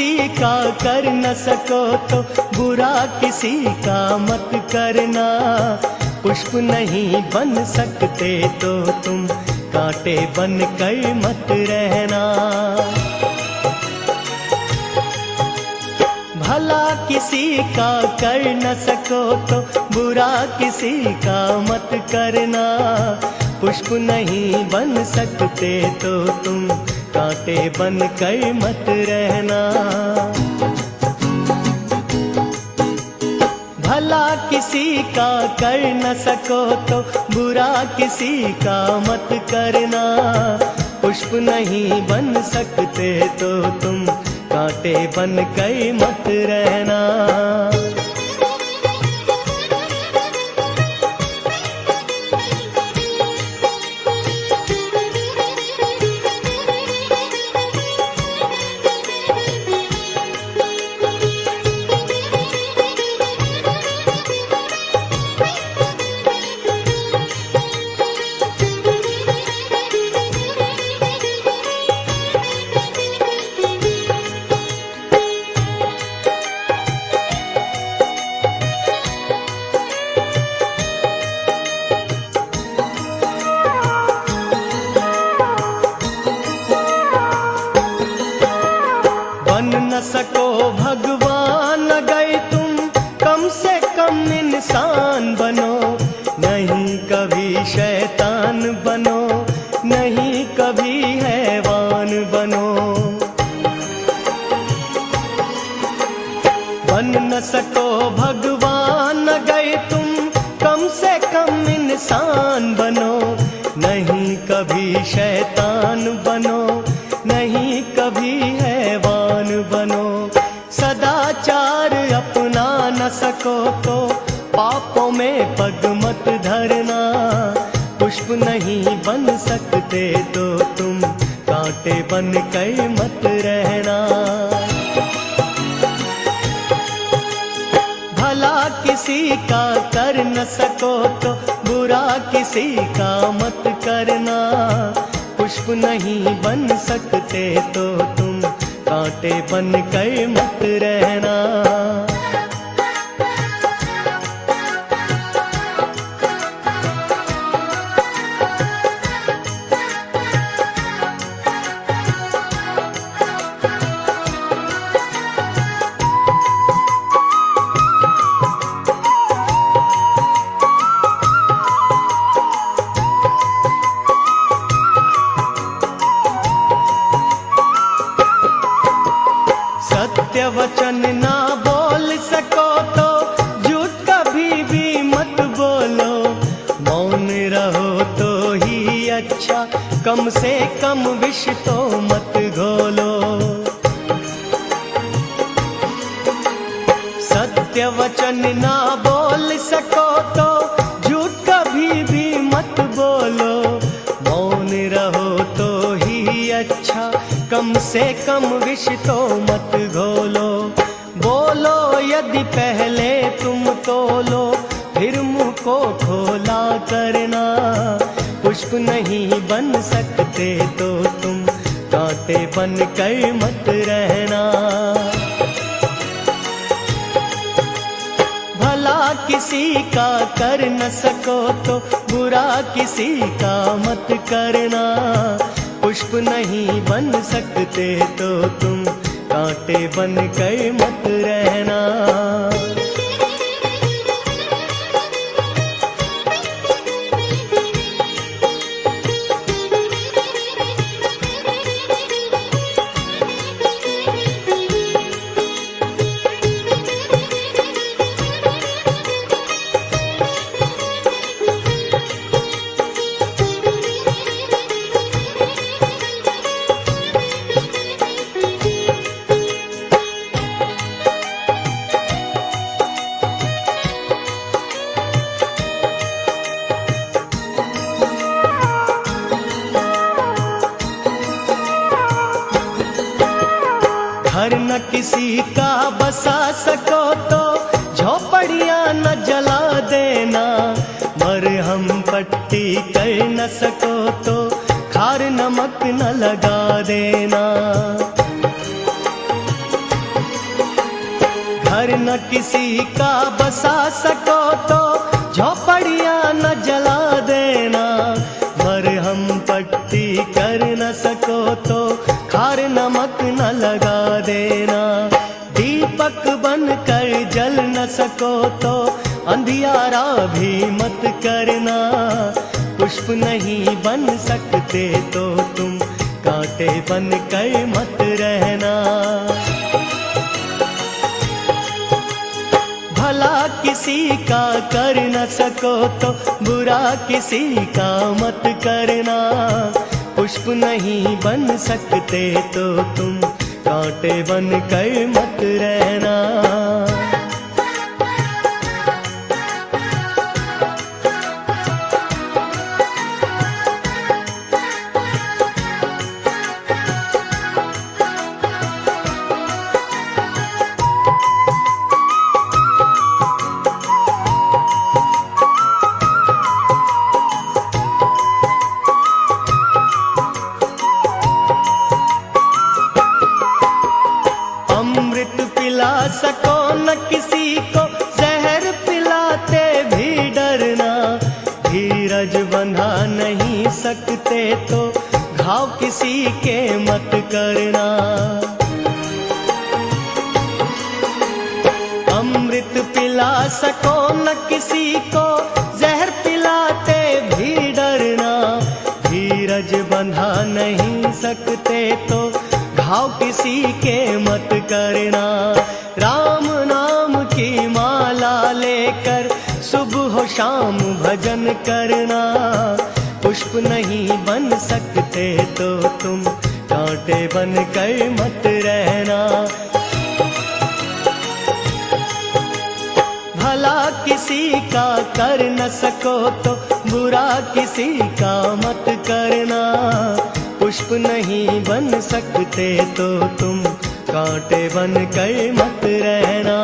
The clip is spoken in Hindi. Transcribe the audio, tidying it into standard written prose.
किसी का कर न सको तो बुरा किसी का मत करना। पुष्प नहीं बन सकते तो तुम कांटे बन कर मत रहना। भला किसी का कर न सको तो बुरा किसी का मत करना। पुष्प नहीं बन सकते तो तुम कांटे बन कर मत रहना। भला किसी का कर न सको तो बुरा किसी का मत करना। पुष्प नहीं बन सकते तो तुम कांटे बन कर मत रहना। बन न सको भगवान अगर तुम कम से कम इंसान बनो। नहीं कभी शैतान बनो, नहीं कभी हैवान बनो। बन न सको भगवान अगर तुम कम से कम इंसान बनो। नहीं कभी शैतान बनो, नहीं कभी हैवान बनो। सदाचार अपना न सको तो पापों में पग मत धरना। पुष्प नहीं बन सकते तो तुम कांटे बन कर मत रहना। भला किसी का कर न सको तो बुरा किसी का मत करना। पुष्प नहीं बन सकते तो तुम कांटे बन कर मत रहना। सत्य वचन ना बोल सको तो झूठ कभी भी मत बोलो। मौन रहो तो ही अच्छा, कम से कम विष तो मत घोलो। सत्य वचन ना बोल सको तो झूठ कभी भी मत बोलो। मौन रहो तो ही अच्छा, कम से कम विष तो मत घोलो। बोलो यदि पहले तुम तोलो, फिर मुंह को खोला करना। पुष्प नहीं बन सकते तो तुम कांटे बन कर मत रहना। भला किसी का कर न सको तो बुरा किसी का मत करना। पुष्प नहीं बन सकते तो तुम कांटे बन कर मत रहना। घर न किसी का बसा सको तो झोपड़ियां न जला देना। मरहम पट्टी कर न सको तो खार नमक न लगा देना। घर न किसी का बसा सको तो झोपड़ियाँ न जला देना। मरहम पट्टी कर न सको तो खार नमक न लगा देना। दीपक बन कर जल न सको तो अंधियारा भी मत करना। पुष्प नहीं बन सकते तो तुम कांटे बन कर मत रहना। भला किसी का कर न सको तो बुरा किसी का मत करना। पुष्प नहीं बन सकते तो तुम कांटे बन कर मत रहना। अमृत पिला सको न किसी को, जहर पिलाते भी डरना। धीरज बंधा नहीं सकते तो घाव किसी के मत करना। अमृत पिला सको न किसी को, जहर पिलाते भी डरना। धीरज बंधा नहीं सकते तो घाव किसी के मत करना। राम नाम की माला लेकर सुबह शाम भजन करना। पुष्प नहीं बन सकते तो तुम कांटे बन कर मत रहना। भला किसी का कर न सको तो बुरा किसी का मत करना। पुष्प नहीं बन सकते तो तुम कांटे बन कर मत रहना।